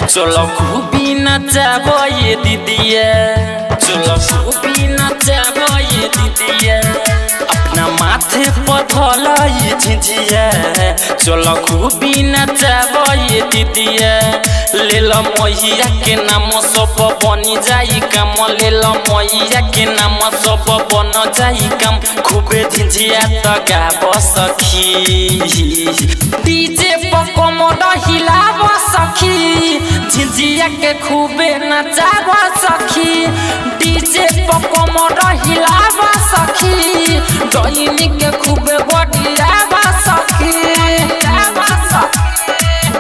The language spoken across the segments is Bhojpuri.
चलो खूबी नचाबो ये दीदिया, चलो खूबी नचाबो ये दीदिया, अपना माथे पर धोला ये झिझिया। चलो खूबी नचाबो ये दीदिया, ले लो मैया के नाम सब बनी जाई काम, ले लो मैया के नाम सब बन जाई काम। खूबे झिझिया तो गाबो सखी, डीजे पर कमर हिलाबो सखी, झिझिया के खूबे नचाबो सखी, डीजे पर कमर हिलाबो सखी, डोइनी के खूबे बडियाबो सखी।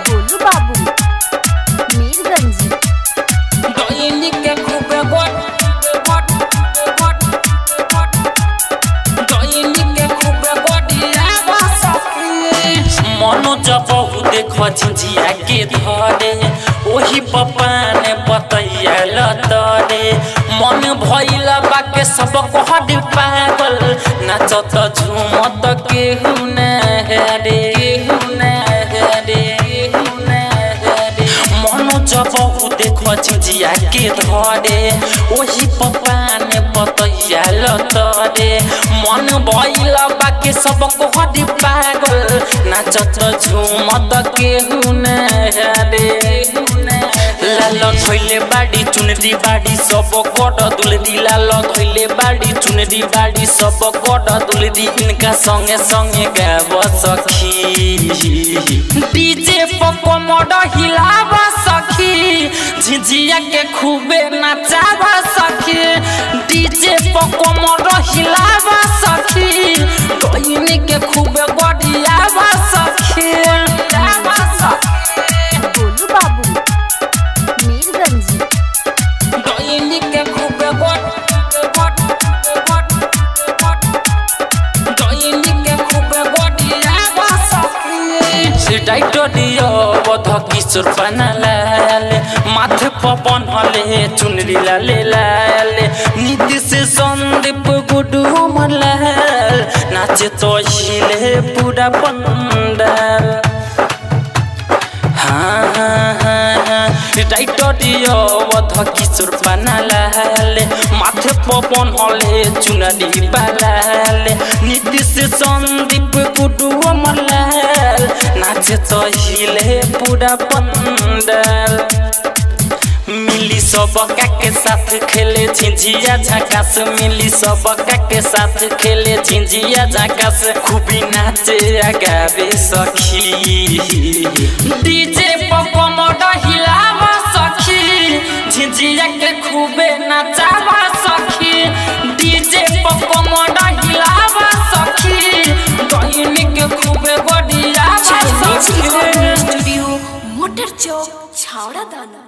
गोलू बाबू मीरगंज, डोइनी के खूबे बडियाबो सखी। मनो जब देखो झिझिया के धरे, ओही पप्पा ने बतैया लतरे, मन भइल बाके सब कहड पागल, नाचत झूमत केहू न रे, केहू न रे, केहू न रे। मनो जब देखो झिझिया के धरे, ओही पप्पा ने बतैया लतरे, मन भइल बाके सब कहड पागल, नाचत झूमत केहू न रे। लाल धोइले बाड़ी चुनरी बाड़ी सब कट दुलदी, लाल धोइले बाड़ी चुनरी बाड़ी सब कट दुलदी, इनका संगे संगे गाब सखी, डीजे पर कमर हिलाब सखी, झिझिया के खूबे नचाब सखी, डीजे पर कमर हिलाब सखी, डोइनी के खूबे बडियाब सखी। गोलू बाबू मीरगंज, डोइनी के खूबे बडियाब सखी। डाइटो दियो बध किशोर बनालाल, माथे पर बनले चुनरी लाले लाल, नीति से संदीप गुडू मलाल, नाचे तो हिले पूरा पंडाल। डाइटो दियो बध किशोर बनालाल, माथे पर बनले चुनरी बालाल, नीति से संदीप गुडू मलाल, नाचे तो हिले पूरा पंडाल। मिली सबका के साथ खेले झिझिया झकास, मिली सबका के साथ खेले झिझिया झकास, खूबी नाचे गावे सखी, डीजे पर कमर हिलाब सखी, झिझिया के खूबे नचाब सखी, डीजे पर कमर हिलाब सखी, डोइनी के खूबे बडियाब सखी। स्टूडियो मोटर चौक छावड़ा दाना।